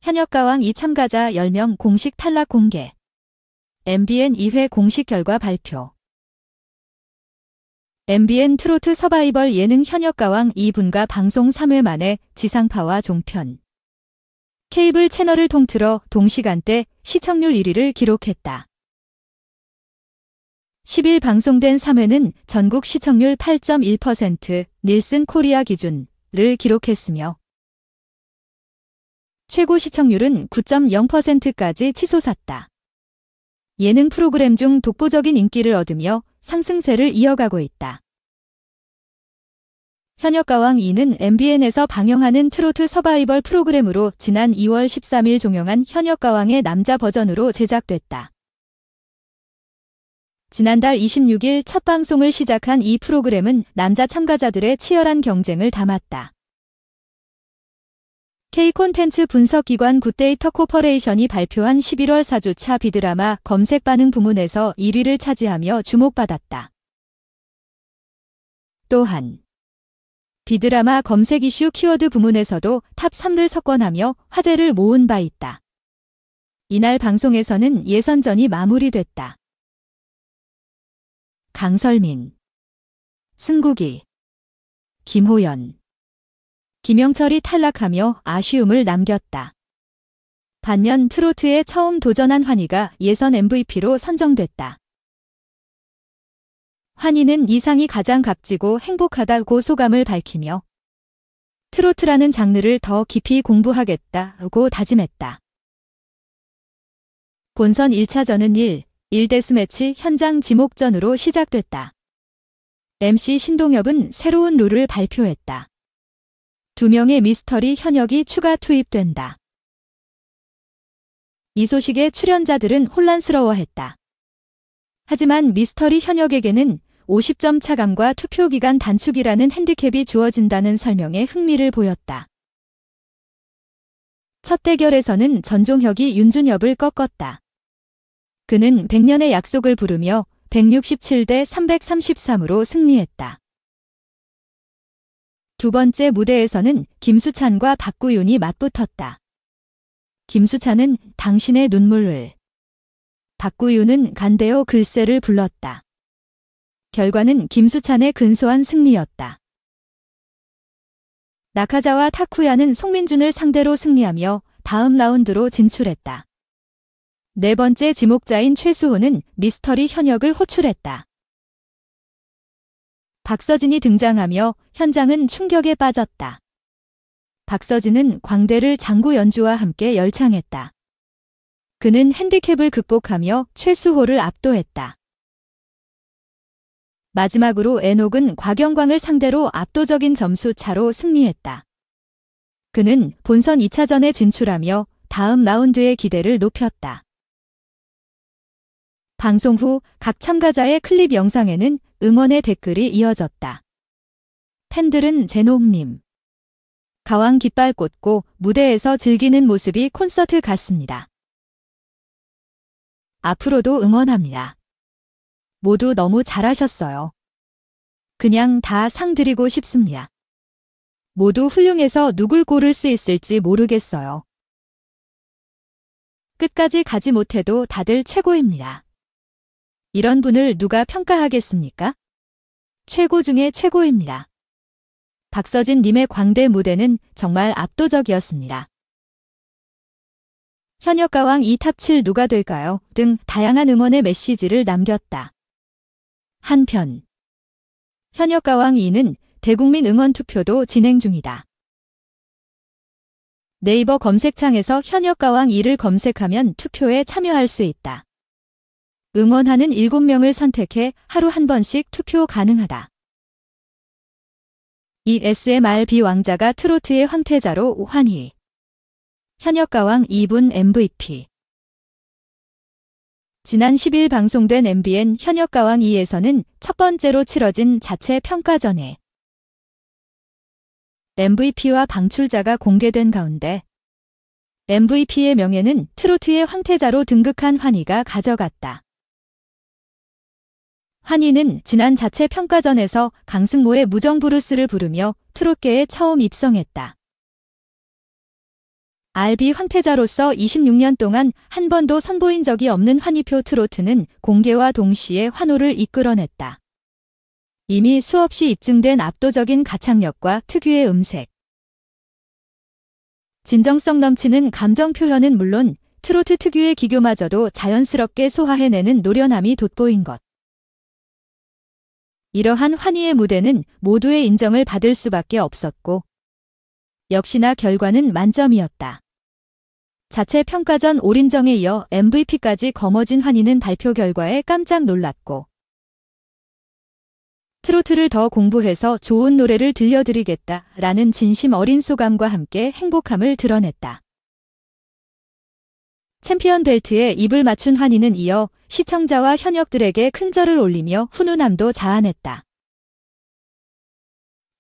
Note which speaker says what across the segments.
Speaker 1: 현역가왕 2 참가자 10명 공식 탈락 공개. MBN 2회 공식 결과 발표. MBN 트로트 서바이벌 예능 현역가왕 2분가 방송 3회 만에 지상파와 종편, 케이블 채널을 통틀어 동시간대 시청률 1위를 기록했다. 10일 방송된 3회는 전국 시청률 8.1%, 닐슨 코리아 기준을 기록했으며 최고 시청률은 9.0%까지 치솟았다. 예능 프로그램 중 독보적인 인기를 얻으며 상승세를 이어가고 있다. 현역가왕 2는 MBN에서 방영하는 트로트 서바이벌 프로그램으로 지난 2월 13일 종영한 현역가왕의 남자 버전으로 제작됐다. 지난달 26일 첫 방송을 시작한 이 프로그램은 남자 참가자들의 치열한 경쟁을 담았다. K콘텐츠 분석기관 굿데이터 코퍼레이션이 발표한 11월 4주차 비드라마 검색 반응 부문에서 1위를 차지하며 주목받았다. 또한 비드라마 검색 이슈 키워드 부문에서도 탑 3를 석권하며 화제를 모은 바 있다. 이날 방송에서는 예선전이 마무리됐다. 강설민, 승국이, 김호연, 김영철이 탈락하며 아쉬움을 남겼다. 반면 트로트에 처음 도전한 환희가 예선 MVP로 선정됐다. 환희는 이 상이 가장 값지고 행복하다고 소감을 밝히며 트로트라는 장르를 더 깊이 공부하겠다고 다짐했다. 본선 1차전은 1데스매치 현장 지목전으로 시작됐다. MC 신동엽은 새로운 룰을 발표했다. 2명의 미스터리 현역이 추가 투입된다. 이 소식에 출연자들은 혼란스러워했다. 하지만 미스터리 현역에게는 50점 차감과 투표기간 단축이라는 핸디캡이 주어진다는 설명에 흥미를 보였다. 첫 대결에서는 전종혁이 윤준엽을 꺾었다. 그는 100년의 약속을 부르며 167대 333으로 승리했다. 두 번째 무대에서는 김수찬과 박구윤이 맞붙었다. 김수찬은 당신의 눈물을, 박구윤은 간대어 글쎄를 불렀다. 결과는 김수찬의 근소한 승리였다. 나카자와 타쿠야는 송민준을 상대로 승리하며 다음 라운드로 진출했다. 네 번째 지목자인 최수호는 미스터리 현역을 호출했다. 박서진이 등장하며 현장은 충격에 빠졌다. 박서진은 광대를 장구 연주와 함께 열창했다. 그는 핸디캡을 극복하며 최수호를 압도했다. 마지막으로 엔옥은 곽영광을 상대로 압도적인 점수 차로 승리했다. 그는 본선 2차전에 진출하며 다음 라운드의 기대를 높였다. 방송 후 각 참가자의 클립 영상에는 응원의 댓글이 이어졌다. 팬들은 제녹님, 가왕 깃발 꽂고 무대에서 즐기는 모습이 콘서트 같습니다. 앞으로도 응원합니다. 모두 너무 잘하셨어요. 그냥 다 상 드리고 싶습니다. 모두 훌륭해서 누굴 고를 수 있을지 모르겠어요. 끝까지 가지 못해도 다들 최고입니다. 이런 분을 누가 평가하겠습니까? 최고 중에 최고입니다. 박서진 님의 광대 무대는 정말 압도적이었습니다. 현역가왕 2탑 7 누가 될까요? 등 다양한 응원의 메시지를 남겼다. 한편 현역가왕 2는 대국민 응원 투표도 진행 중이다. 네이버 검색창에서 현역가왕 2를 검색하면 투표에 참여할 수 있다. 응원하는 7명을 선택해 하루 한 번씩 투표 가능하다. 이 SMRB 왕자가 트로트의 황태자로 환희. 현역가왕 2분 MVP. 지난 10일 방송된 MBN 현역가왕 2에서는 첫 번째로 치러진 자체 평가전에 MVP와 방출자가 공개된 가운데 MVP의 명예는 트로트의 황태자로 등극한 환희가 가져갔다. 환희는 지난 자체 평가전에서 강승모의 무정 브루스를 부르며 트롯계에 처음 입성했다. RB 황태자로서 26년 동안 한 번도 선보인 적이 없는 환희표 트로트는 공개와 동시에 환호를 이끌어냈다. 이미 수없이 입증된 압도적인 가창력과 특유의 음색, 진정성 넘치는 감정 표현은 물론 트로트 특유의 기교마저도 자연스럽게 소화해내는 노련함이 돋보인 것. 이러한 환희의 무대는 모두의 인정을 받을 수밖에 없었고 역시나 결과는 만점이었다. 자체 평가전 올인정에 이어 MVP까지 거머쥔 환희는 발표 결과에 깜짝 놀랐고 트로트를 더 공부해서 좋은 노래를 들려드리겠다라는 진심 어린 소감과 함께 행복함을 드러냈다. 챔피언 벨트에 입을 맞춘 환희는 이어 시청자와 현역들에게 큰 절을 올리며 훈훈함도 자아냈다.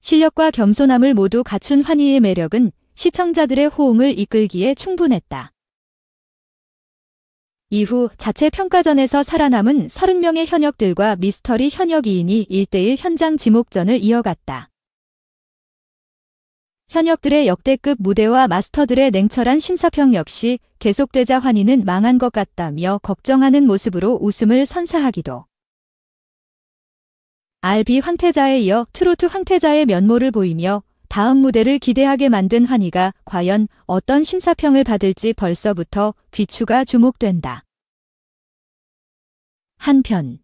Speaker 1: 실력과 겸손함을 모두 갖춘 환희의 매력은 시청자들의 호응을 이끌기에 충분했다. 이후 자체 평가전에서 살아남은 30명의 현역들과 미스터리 현역이인이 1대1 현장 지목전을 이어갔다. 현역들의 역대급 무대와 마스터들의 냉철한 심사평 역시 계속되자 환희는 망한 것 같다며 걱정하는 모습으로 웃음을 선사하기도. RB 황태자에 이어 트로트 황태자의 면모를 보이며 다음 무대를 기대하게 만든 환희가 과연 어떤 심사평을 받을지 벌써부터 귀추가 주목된다. 한편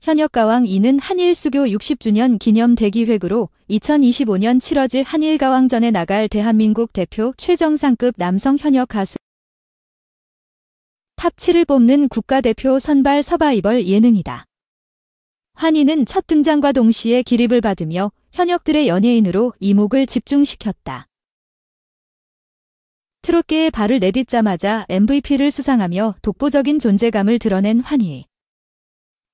Speaker 1: 현역가왕 2는 한일수교 60주년 기념 대기획으로 2025년 치러질 한일가왕전에 나갈 대한민국 대표 최정상급 남성 현역 가수 탑7을 뽑는 국가대표 선발 서바이벌 예능이다. 환희는 첫 등장과 동시에 기립을 받으며 현역들의 연예인으로 이목을 집중시켰다. 트롯계에 발을 내딛자마자 MVP를 수상하며 독보적인 존재감을 드러낸 환희.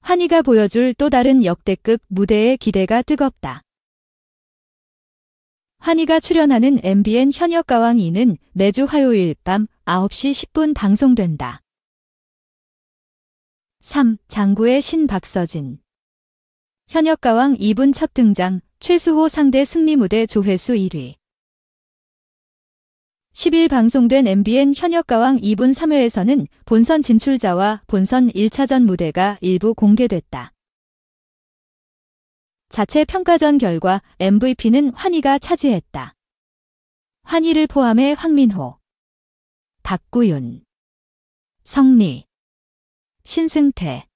Speaker 1: 환희가 보여줄 또 다른 역대급 무대의 기대가 뜨겁다. 환희가 출연하는 MBN 현역가왕 2는 매주 화요일 밤 9시 10분 방송된다. 3. 장구의 신 박서진. 현역가왕 2분 첫 등장, 최수호 상대 승리 무대 조회수 1위. 10일 방송된 MBN 현역가왕 2분 3회에서는 본선 진출자와 본선 1차전 무대가 일부 공개됐다. 자체 평가전 결과 MVP는 환희가 차지했다. 환희를 포함해 황민호, 박구윤, 성리, 신승태,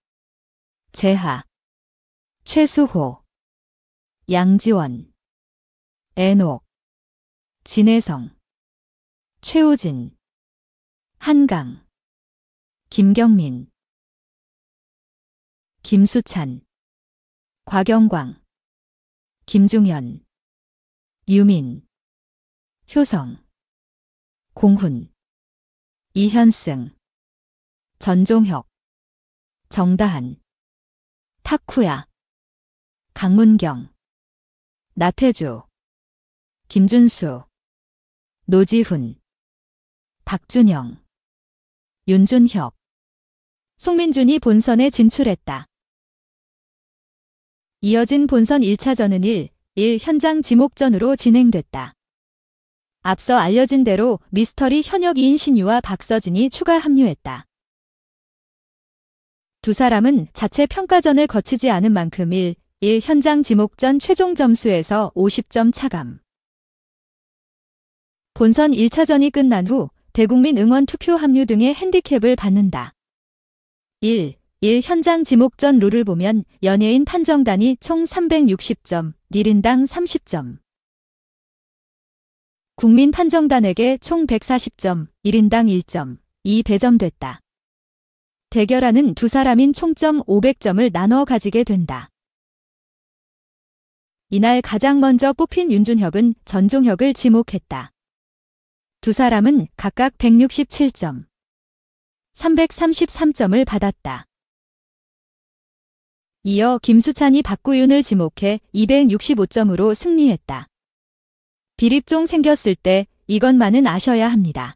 Speaker 1: 재하, 최수호, 양지원, 애녹, 진혜성, 최우진, 한강, 김경민, 김수찬, 곽영광, 김중현, 유민, 효성, 공훈, 이현승, 전종혁, 정다한, 타쿠야, 강문경, 나태주, 김준수, 노지훈, 박준영, 윤준혁, 송민준이 본선에 진출했다. 이어진 본선 1차전은 1 현장 지목전으로 진행됐다. 앞서 알려진 대로 미스터리 현역이인 신유와 박서진이 추가 합류했다. 두 사람은 자체 평가전을 거치지 않은 만큼 1 현장 지목전 최종 점수에서 50점 차감. 본선 1차전이 끝난 후 대국민 응원 투표 합류 등의 핸디캡을 받는다. 1 현장 지목전 룰을 보면 연예인 판정단이 총 360점, 1인당 30점. 국민 판정단에게 총 140점, 1인당 1점, 2배점됐다. 대결하는 두 사람인 총점 500점을 나눠 가지게 된다. 이날 가장 먼저 뽑힌 윤준혁은 전종혁을 지목했다. 두 사람은 각각 167점, 333점을 받았다. 이어 김수찬이 박구윤을 지목해 265점으로 승리했다. 비립종 생겼을 때 이것만은 아셔야 합니다.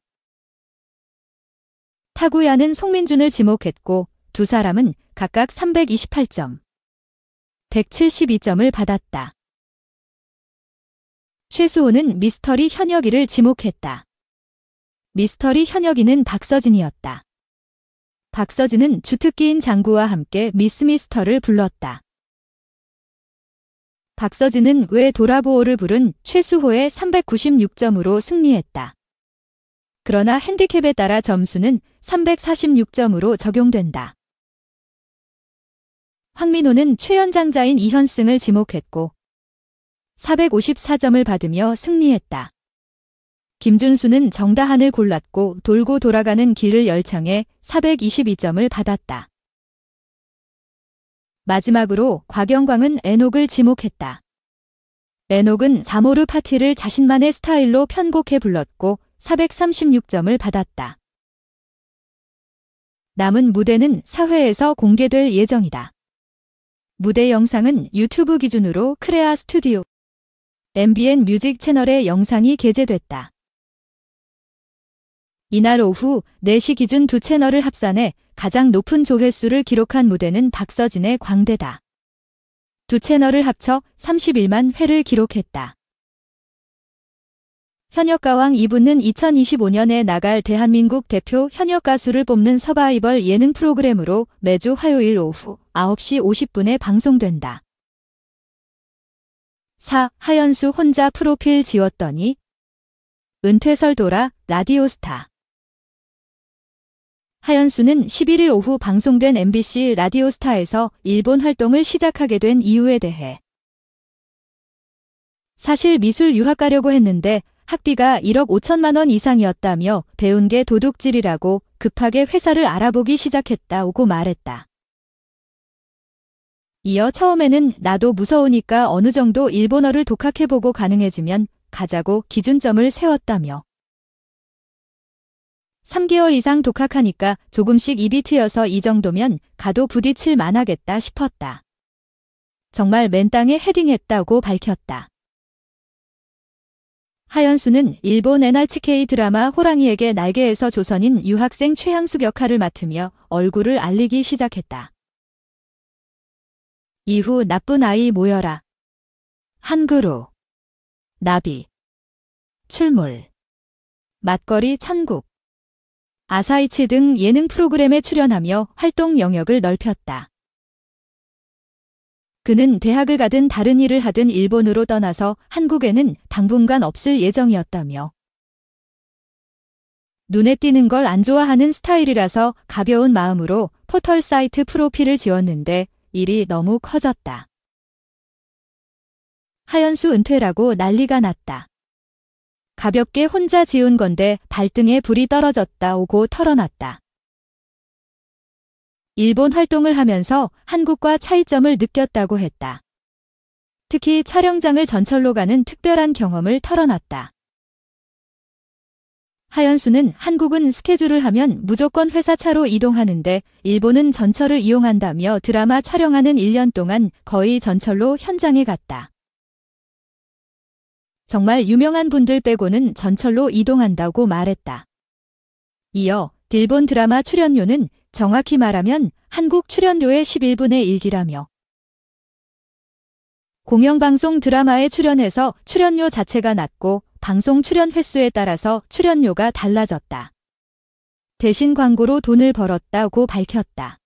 Speaker 1: 타구야는 송민준을 지목했고 두 사람은 각각 328점, 172점을 받았다. 최수호는 미스터리 현역이를 지목했다. 미스터리 현역인은 박서진이었다. 박서진은 주특기인 장구와 함께 미스 미스터를 불렀다. 박서진은 왜 돌아보오를 부른 최수호의 396점으로 승리했다. 그러나 핸디캡에 따라 점수는 346점으로 적용된다. 황민호는 최연장자인 이현승을 지목했고 454점을 받으며 승리했다. 김준수는 정다한을 골랐고 돌고 돌아가는 길을 열창해 422점을 받았다. 마지막으로 곽영광은 애녹을 지목했다. 애녹은 자모르 파티를 자신만의 스타일로 편곡해 불렀고 436점을 받았다. 남은 무대는 사회에서 공개될 예정이다. 무대 영상은 유튜브 기준으로 크레아 스튜디오, MBN 뮤직 채널에 영상이 게재됐다. 이날 오후 4시 기준 두 채널을 합산해 가장 높은 조회수를 기록한 무대는 박서진의 광대다. 두 채널을 합쳐 31만 회를 기록했다. 현역가왕 2부는 2025년에 나갈 대한민국 대표 현역 가수를 뽑는 서바이벌 예능 프로그램으로 매주 화요일 오후 9시 50분에 방송된다. 4. 하연수 혼자 프로필 지웠더니 은퇴설 돌아 라디오스타. 하연수는 11일 오후 방송된 MBC 라디오스타에서 일본 활동을 시작하게 된 이유에 대해 사실 미술 유학 가려고 했는데 학비가 1억 5천만 원 이상이었다며 배운 게 도둑질이라고 급하게 회사를 알아보기 시작했다고 말했다. 이어 처음에는 나도 무서우니까 어느 정도 일본어를 독학해보고 가능해지면 가자고 기준점을 세웠다며 3개월 이상 독학하니까 조금씩 입이 트여서 이 정도면 가도 부딪힐 만하겠다 싶었다. 정말 맨땅에 헤딩했다고 밝혔다. 하연수는 일본 NHK 드라마 호랑이에게 날개에서 조선인 유학생 최향숙 역할을 맡으며 얼굴을 알리기 시작했다. 이후 나쁜 아이 모여라, 한그루, 나비, 출몰, 맛거리 천국, 아사이치 등 예능 프로그램에 출연하며 활동 영역을 넓혔다. 그는 대학을 가든 다른 일을 하든 일본으로 떠나서 한국에는 당분간 없을 예정이었다며 눈에 띄는 걸 안 좋아하는 스타일이라서 가벼운 마음으로 포털 사이트 프로필을 지웠는데 일이 너무 커졌다. 하연수 은퇴라고 난리가 났다. 가볍게 혼자 지운 건데 발등에 불이 떨어졌다고 털어놨다. 일본 활동을 하면서 한국과 차이점을 느꼈다고 했다. 특히 촬영장을 전철로 가는 특별한 경험을 털어놨다. 하연수는 한국은 스케줄을 하면 무조건 회사차로 이동하는데 일본은 전철을 이용한다며 드라마 촬영하는 1년 동안 거의 전철로 현장에 갔다. 정말 유명한 분들 빼고는 전철로 이동한다고 말했다. 이어 일본 드라마 출연료는 정확히 말하면 한국 출연료의 11분의 1기라며 공영방송 드라마에 출연해서 출연료 자체가 낮고 방송 출연 횟수에 따라서 출연료가 달라졌다. 대신 광고로 돈을 벌었다고 밝혔다.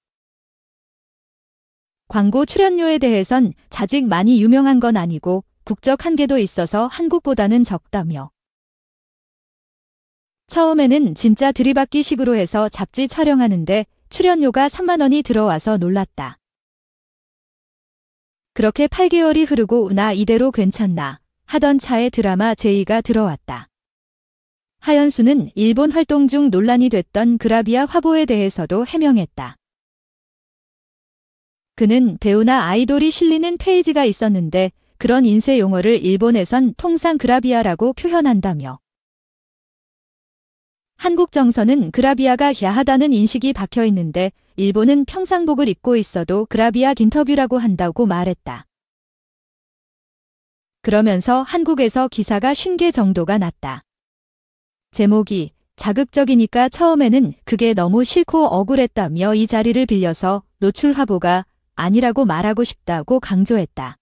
Speaker 1: 광고 출연료에 대해선 자직 많이 유명한 건 아니고 국적 한계도 있어서 한국보다는 적다며 처음에는 진짜 들이받기식으로 해서 잡지 촬영하는데 출연료가 3만 원이 들어와서 놀랐다. 그렇게 8개월이 흐르고 나 이대로 괜찮나 하던 차에 드라마 제의가 들어왔다. 하연수는 일본 활동 중 논란이 됐던 그라비아 화보에 대해서도 해명했다. 그는 배우나 아이돌이 실리는 페이지가 있었는데 그런 인쇄 용어를 일본에선 통상 그라비아라고 표현한다며 한국 정서는 그라비아가 야하다는 인식이 박혀 있는데 일본은 평상복을 입고 있어도 그라비아 인터뷰라고 한다고 말했다. 그러면서 한국에서 기사가 50개 정도가 났다. 제목이 자극적이니까 처음에는 그게 너무 싫고 억울했다며 이 자리를 빌려서 노출 화보가 아니라고 말하고 싶다고 강조했다.